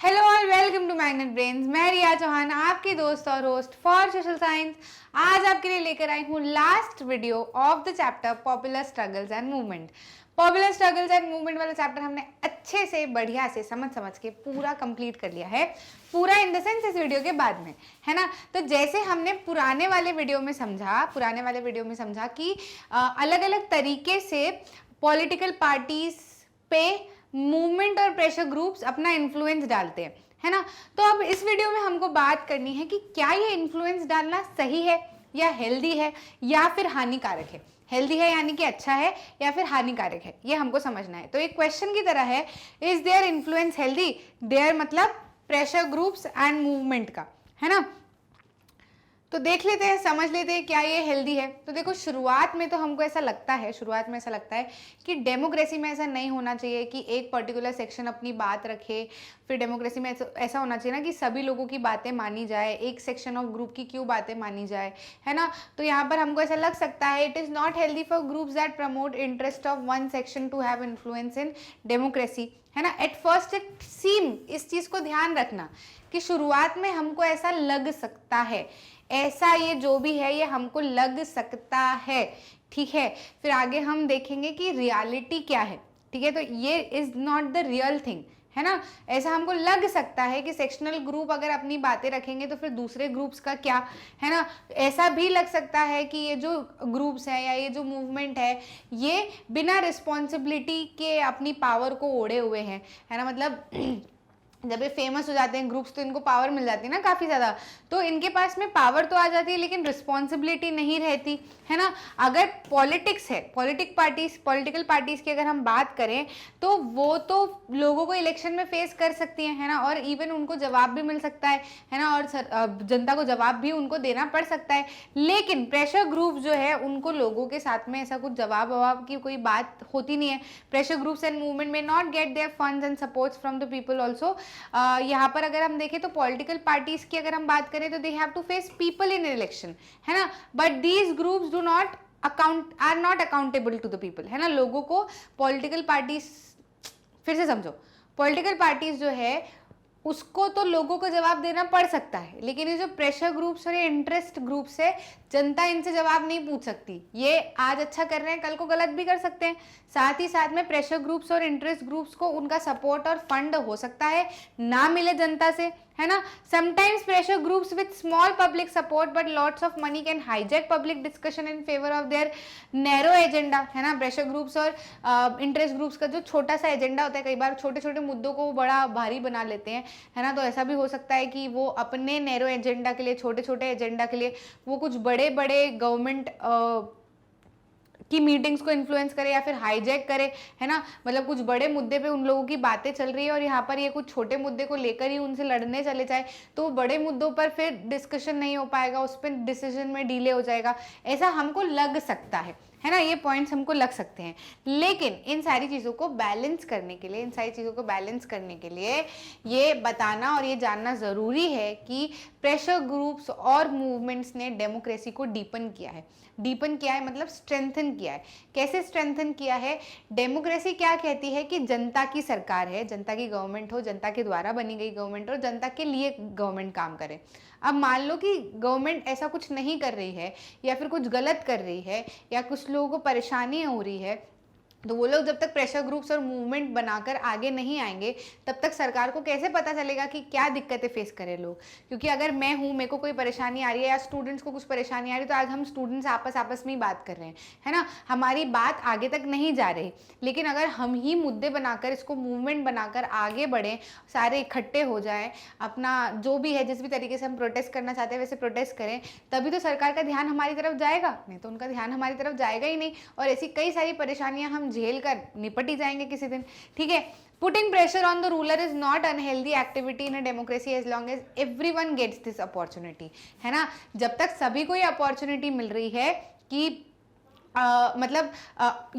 Hello और welcome to magnet brains. मैं रिया चौहान, आपकी दोस्त और होस्ट फॉर सोशल साइंस। आज आपके लिए लेकर आई हूँ last video of the chapter popular struggles and movement. Popular struggles and movement वाला चैप्टर हमने अच्छे से बढ़िया से समझ के पूरा कंप्लीट कर लिया है। पूरा इन द सेंस इस वीडियो के बाद में, है ना। तो जैसे हमने पुराने वाले वीडियो में समझा कि अलग अलग तरीके से पॉलिटिकल पार्टीज पे मूवमेंट और प्रेशर ग्रुप्स अपना इन्फ्लुएंस डालते हैं, है ना। तो अब इस वीडियो में हमको बात करनी है कि क्या ये इन्फ्लुएंस डालना सही है या हेल्दी है या फिर हानिकारक है। हेल्दी है यानी कि अच्छा है या फिर हानिकारक है, ये हमको समझना है। तो एक क्वेश्चन की तरह है, is there influence healthy? There मतलब प्रेशर ग्रुप्स एंड मूवमेंट का, है ना। तो देख लेते हैं, समझ लेते हैं क्या ये हेल्दी है। तो देखो, शुरुआत में ऐसा लगता है कि डेमोक्रेसी में ऐसा नहीं होना चाहिए कि एक पर्टिकुलर सेक्शन अपनी बात रखे। फिर डेमोक्रेसी में ऐसा होना चाहिए ना कि सभी लोगों की बातें मानी जाए, एक सेक्शन ऑफ ग्रुप की क्यों बातें मानी जाए, है ना। तो यहाँ पर हमको ऐसा लग सकता है, it is not healthy for groups that promote interest of one section two have influence in democracy, है ना। एट फर्स्ट इट सीम, इस चीज़ को ध्यान रखना कि शुरुआत में हमको ऐसा लग सकता है, ऐसा ये जो भी है ये हमको लग सकता है, ठीक है। फिर आगे हम देखेंगे कि रियलिटी क्या है, ठीक है। तो ये is not the real thing, है ना। ऐसा हमको लग सकता है कि सेक्शनल ग्रुप अगर अपनी बातें रखेंगे तो फिर दूसरे ग्रुप्स का क्या, है ना। ऐसा भी लग सकता है कि ये जो ग्रुप्स है या ये जो मूवमेंट है ये बिना रिस्पॉन्सिबिलिटी के अपनी पावर को ओढ़े हुए हैं, है ना। मतलब जब ये फेमस हो जाते हैं ग्रुप्स तो इनको पावर मिल जाती है ना काफ़ी ज़्यादा, तो इनके पास में पावर तो आ जाती है लेकिन रिस्पॉन्सिबिलिटी नहीं रहती, है ना। अगर पॉलिटिक्स है, पॉलिटिकल पार्टीज़ की अगर हम बात करें तो वो तो लोगों को इलेक्शन में फेस कर सकती हैं, है ना। और इवन उनको जवाब भी मिल सकता है ना। और जनता को जवाब भी उनको देना पड़ सकता है। लेकिन प्रेशर ग्रुप जो है उनको लोगों के साथ में ऐसा कुछ जवाब की कोई बात होती नहीं है। प्रेशर ग्रुप्स एंड मूवमेंट में not gate there funds and supports from the people also. यहाँ पर अगर हम देखें तो पॉलिटिकल पार्टीज की अगर हम बात करें तो they have to face people in election, है ना। But these groups do not are not accountable to the people, है ना। लोगों को पॉलिटिकल पार्टीज, फिर से समझो, पॉलिटिकल पार्टीज जो है उसको तो लोगों को जवाब देना पड़ सकता है, लेकिन ये जो प्रेशर ग्रुप्स और ये इंटरेस्ट ग्रुप्स है, जनता इनसे जवाब नहीं पूछ सकती। ये आज अच्छा कर रहे हैं, कल को गलत भी कर सकते हैं। साथ ही साथ में प्रेशर ग्रुप्स और इंटरेस्ट ग्रुप्स को उनका सपोर्ट और फंड हो सकता है ना मिले जनता से, है ना। Sometimes pressure groups with small public support but lots of money can hijack public discussion in favour of their narrow agenda, है ना। प्रेशर ग्रुप्स और इंटरेस्ट ग्रुप्स का जो छोटा सा एजेंडा होता है, कई बार छोटे छोटे मुद्दों को बड़ा भारी बना लेते हैं, है ना। तो ऐसा भी हो सकता है कि वो अपने नैरो एजेंडा के लिए, छोटे छोटे एजेंडा के लिए वो कुछ बड़े बड़े गवर्नमेंट की मीटिंग्स को इन्फ्लुएंस करे या फिर हाईजैक करे, है ना। मतलब कुछ बड़े मुद्दे पे उन लोगों की बातें चल रही है और यहाँ पर ये कुछ छोटे मुद्दे को लेकर ही उनसे लड़ने चले जाए, तो बड़े मुद्दों पर फिर डिस्कशन नहीं हो पाएगा, उस पर डिसीजन में डिले हो जाएगा, ऐसा हमको लग सकता है ना। ये पॉइंट्स हमको लग सकते हैं। लेकिन इन सारी चीज़ों को बैलेंस करने के लिए ये बताना और ये जानना ज़रूरी है कि प्रेशर ग्रुप्स और मूवमेंट्स ने डेमोक्रेसी को डीपन किया है, मतलब स्ट्रेंथन किया है। कैसे स्ट्रेंथन किया है? डेमोक्रेसी क्या कहती है कि जनता की सरकार है, जनता की गवर्नमेंट हो, जनता के द्वारा बनी गई गवर्नमेंट और जनता के लिए गवर्नमेंट काम करे। अब मान लो कि गवर्नमेंट ऐसा कुछ नहीं कर रही है या फिर कुछ गलत कर रही है या कुछ लोगों को परेशानी हो रही है, तो वो लोग जब तक प्रेशर ग्रुप्स और मूवमेंट बनाकर आगे नहीं आएंगे तब तक सरकार को कैसे पता चलेगा कि क्या दिक्कतें फेस करें लोग। क्योंकि अगर मैं हूँ, मेरे को कोई परेशानी आ रही है या स्टूडेंट्स को कुछ परेशानी आ रही है, तो आज हम स्टूडेंट्स आपस में ही बात कर रहे हैं, है ना। हमारी बात आगे तक नहीं जा रही। लेकिन अगर हम ही मुद्दे बनाकर, इसको मूवमेंट बनाकर आगे बढ़ें, सारे इकट्ठे हो जाएं, अपना जो भी है, जिस भी तरीके से हम प्रोटेस्ट करना चाहते हैं वैसे प्रोटेस्ट करें, तभी तो सरकार का ध्यान हमारी तरफ जाएगा, नहीं तो उनका ध्यान हमारी तरफ जाएगा ही नहीं। और ऐसी कई सारी परेशानियां हम झेल कर निपट ही जाएंगे किसी दिन, ठीक है। Putting pressure on the ruler is not unhealthy activity in a democracy as long as everyone gets this opportunity, है ना। जब तक सभी को ये अपॉर्चुनिटी मिल रही है कि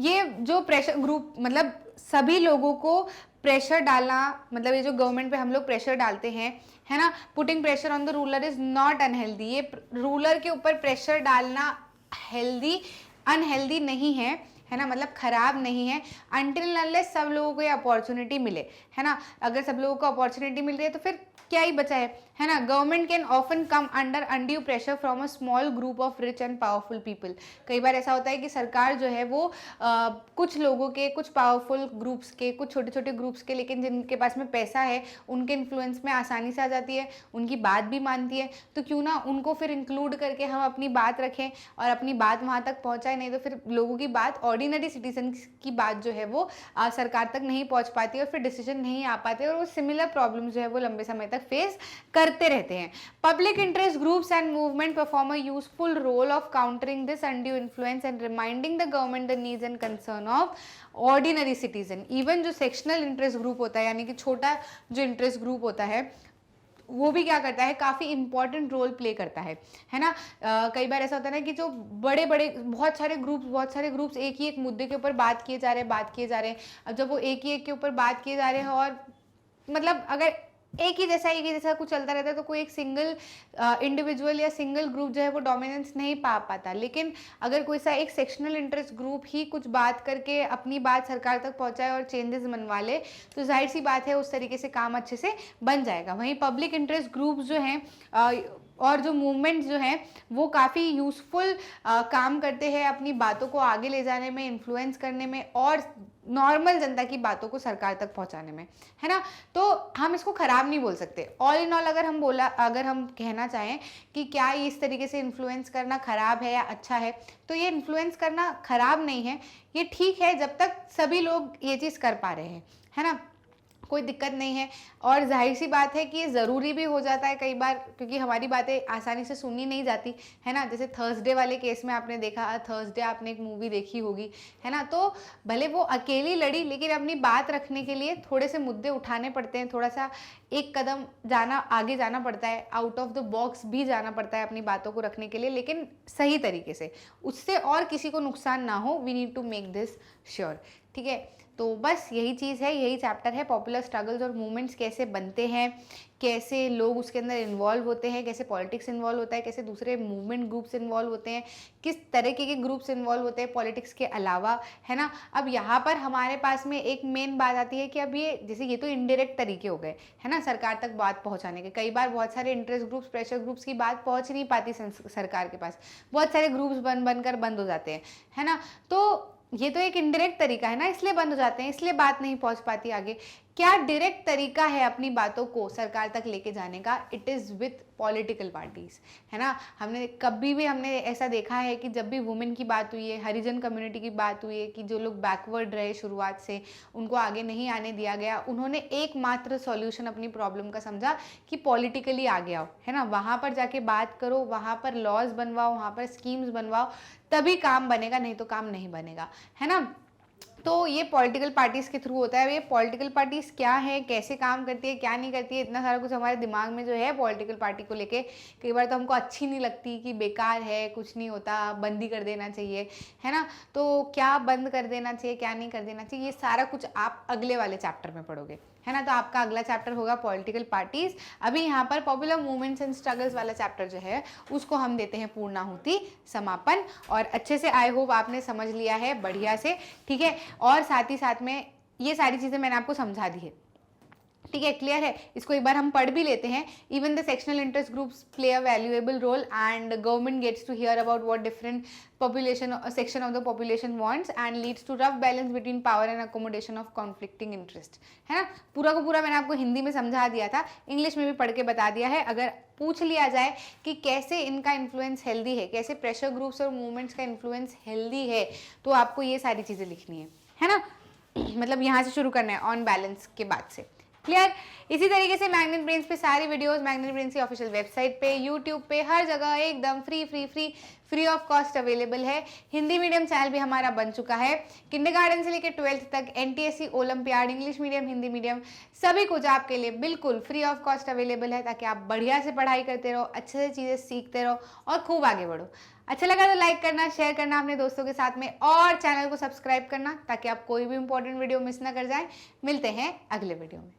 ये जो प्रेशर ग्रुप, मतलब सभी लोगों को प्रेशर डालना, मतलब ये जो गवर्नमेंट पे हम लोग प्रेशर डालते हैं, है ना। Putting pressure on the ruler is not unhealthy. ये रूलर के ऊपर प्रेशर डालना अनहेल्दी नहीं है है ना, मतलब खराब नहीं है अनटिल अनलेस सब लोगों को ये अपॉर्चुनिटी मिले, है ना। अगर सब लोगों को अपॉर्चुनिटी मिल रही है तो फिर क्या ही बचा है ना। Government can often come under undue pressure from a small group of rich and powerful people. कई बार ऐसा होता है कि सरकार जो है वो कुछ लोगों के, कुछ पावरफुल ग्रुप्स के, कुछ छोटे छोटे ग्रुप्स के, लेकिन जिनके पास में पैसा है उनके इन्फ्लुएंस में आसानी से आ जाती है, उनकी बात भी मानती है, तो क्यों ना उनको फिर इंक्लूड करके हम अपनी बात रखें और अपनी बात वहाँ तक पहुँचाए। नहीं तो फिर लोगों की बात, ऑर्डिनरी सिटीजन की बात जो है वो सरकार तक नहीं पहुँच पाती और फिर डिसीजन नहीं आ पाते और वो सिमिलर प्रॉब्लम जो है वो लंबे समय तक फेस करते रहते हैं। Public interest groups and movement perform a useful role of countering this undue influence and reminding the government the needs and concern of ordinary citizen. Even जो सेक्शनल इंटरेस्ट ग्रुप होता है, यानी कि छोटा जो इंटरेस्ट ग्रुप होता है, वो भी क्या करता है, काफ़ी इंपॉर्टेंट रोल प्ले करता है ना। कई बार ऐसा होता है ना कि जो बड़े बड़े बहुत सारे ग्रुप्स एक ही एक मुद्दे के ऊपर बात किए जा रहे हैं। अब जब वो एक ही एक के ऊपर बात किए जा रहे हैं और मतलब अगर एक ही जैसा कुछ चलता रहता है तो कोई एक सिंगल इंडिविजुअल या सिंगल ग्रुप जो है वो डोमिनेंस नहीं पा पाता। लेकिन अगर कोई सा एक सेक्शनल इंटरेस्ट ग्रुप ही कुछ बात करके अपनी बात सरकार तक पहुंचाए और चेंजेस मनवा ले तो जाहिर सी बात है उस तरीके से काम अच्छे से बन जाएगा। वहीं पब्लिक इंटरेस्ट ग्रुप्स जो हैं और जो मूवमेंट्स जो हैं वो काफ़ी यूज़फुल काम करते हैं अपनी बातों को आगे ले जाने में, इन्फ्लुएंस करने में और नॉर्मल जनता की बातों को सरकार तक पहुंचाने में, है ना। तो हम इसको खराब नहीं बोल सकते। ऑल इन ऑल अगर हम कहना चाहें कि क्या इस तरीके से इन्फ्लुएंस करना खराब है या अच्छा है, तो ये इन्फ्लुएंस करना खराब नहीं है, ये ठीक है जब तक सभी लोग ये चीज़ कर पा रहे हैं, है ना, कोई दिक्कत नहीं है। और जाहिर सी बात है कि ये ज़रूरी भी हो जाता है कई बार, क्योंकि हमारी बातें आसानी से सुनी नहीं जाती, है ना। जैसे थर्सडे वाले केस में आपने देखा, थर्सडे आपने एक मूवी देखी होगी, है ना। तो भले वो अकेली लड़ी लेकिन अपनी बात रखने के लिए थोड़े से मुद्दे उठाने पड़ते हैं, थोड़ा सा एक कदम आगे जाना पड़ता है, आउट ऑफ द बॉक्स भी जाना पड़ता है अपनी बातों को रखने के लिए, लेकिन सही तरीके से, उससे और किसी को नुकसान ना हो। We need to make this sure, ठीक है। तो बस यही चीज़ है, यही चैप्टर है, पॉपुलर स्ट्रगल्स और मूवमेंट्स कैसे बनते हैं, कैसे लोग उसके अंदर इन्वॉल्व होते हैं, कैसे पॉलिटिक्स इन्वॉल्व होता है, कैसे दूसरे मूवमेंट ग्रुप्स इन्वॉल्व होते हैं, किस तरीके के ग्रुप्स इन्वॉल्व होते हैं पॉलिटिक्स के अलावा, है ना। अब यहाँ पर हमारे पास में एक मेन बात आती है कि अब ये तो इनडायरेक्ट तरीके हो गए, है ना, सरकार तक बात पहुँचाने के। कई बार बहुत सारे इंटरेस्ट ग्रुप्स, प्रेशर ग्रुप्स की बात पहुँच नहीं पाती सरकार के पास, बहुत सारे ग्रुप्स बनकर बंद हो जाते हैं, है ना। तो ये तो एक इनडायरेक्ट तरीका है ना, इसलिए बंद हो जाते हैं, इसलिए बात नहीं पहुंच पाती आगे। क्या डायरेक्ट तरीका है अपनी बातों को सरकार तक लेके जाने का? It is with political parties, है ना। हमने ऐसा देखा है कि जब भी वुमेन की बात हुई है, हरिजन कम्युनिटी की बात हुई है कि जो लोग बैकवर्ड रहे शुरुआत से, उनको आगे नहीं आने दिया गया, उन्होंने एकमात्र सॉल्यूशन अपनी प्रॉब्लम का समझा कि पॉलिटिकली आगे आओ, है ना, वहाँ पर जाके बात करो, वहाँ पर लॉज बनवाओ, वहाँ पर स्कीम्स बनवाओ, तभी काम बनेगा, नहीं तो काम नहीं बनेगा, है ना। तो ये पॉलिटिकल पार्टीज़ के थ्रू होता है। ये पॉलिटिकल पार्टीज़ क्या है, कैसे काम करती है, क्या नहीं करती है, इतना सारा कुछ हमारे दिमाग में जो है पॉलिटिकल पार्टी को लेके कई बार तो हमको अच्छी नहीं लगती कि बेकार है, कुछ नहीं होता, बंद ही कर देना चाहिए, है ना। तो क्या बंद कर देना चाहिए, क्या नहीं कर देना चाहिए, ये सारा कुछ आप अगले वाले चैप्टर में पढ़ोगे, है ना। तो आपका अगला चैप्टर होगा पॉलिटिकल पार्टीज। अभी यहाँ पर पॉपुलर मूवमेंट्स एंड स्ट्रगल्स वाला चैप्टर जो है उसको हम देते हैं पूर्णाहुति, समापन। और अच्छे से आई होप आपने समझ लिया है बढ़िया से, ठीक है। और साथ ही साथ में ये सारी चीज़ें मैंने आपको समझा दी है, ठीक है, क्लियर है। इसको एक बार हम पढ़ भी लेते हैं। Even the sectional interest groups play a valuable role and government gets to hear about what different population section of the population wants and leads to rough balance between power and accommodation of conflicting interest, है ना। पूरा का पूरा मैंने आपको हिंदी में समझा दिया था, इंग्लिश में भी पढ़ के बता दिया है। अगर पूछ लिया जाए कि कैसे इनका इन्फ्लुएंस हेल्दी है, कैसे प्रेशर ग्रुप्स और मूवमेंट्स का इन्फ्लुएंस हेल्दी है, तो आपको ये सारी चीज़ें लिखनी है ना। मतलब यहाँ से शुरू करना है ऑन बैलेंस के बाद से, क्लियर। इसी तरीके से मैग्नेट ब्रेन्स पे सारी वीडियोस मैग्नेट ब्रेन्स की ऑफिशियल वेबसाइट पे, यूट्यूब पे, हर जगह एकदम फ्री ऑफ कॉस्ट अवेलेबल है। हिंदी मीडियम चैनल भी हमारा बन चुका है। किंडरगार्टन से लेकर 12th तक NTSC olympiad, English medium, Hindi medium, सभी कुछ आपके लिए बिल्कुल फ्री ऑफ कॉस्ट अवेलेबल है, ताकि आप बढ़िया से पढ़ाई करते रहो, अच्छे से चीज़ें सीखते रहो और खूब आगे बढ़ो। अच्छा लगा तो लाइक करना, शेयर करना अपने दोस्तों के साथ में, और चैनल को सब्सक्राइब करना ताकि आप कोई भी इंपॉर्टेंट वीडियो मिस ना कर जाए। मिलते हैं अगले वीडियो में।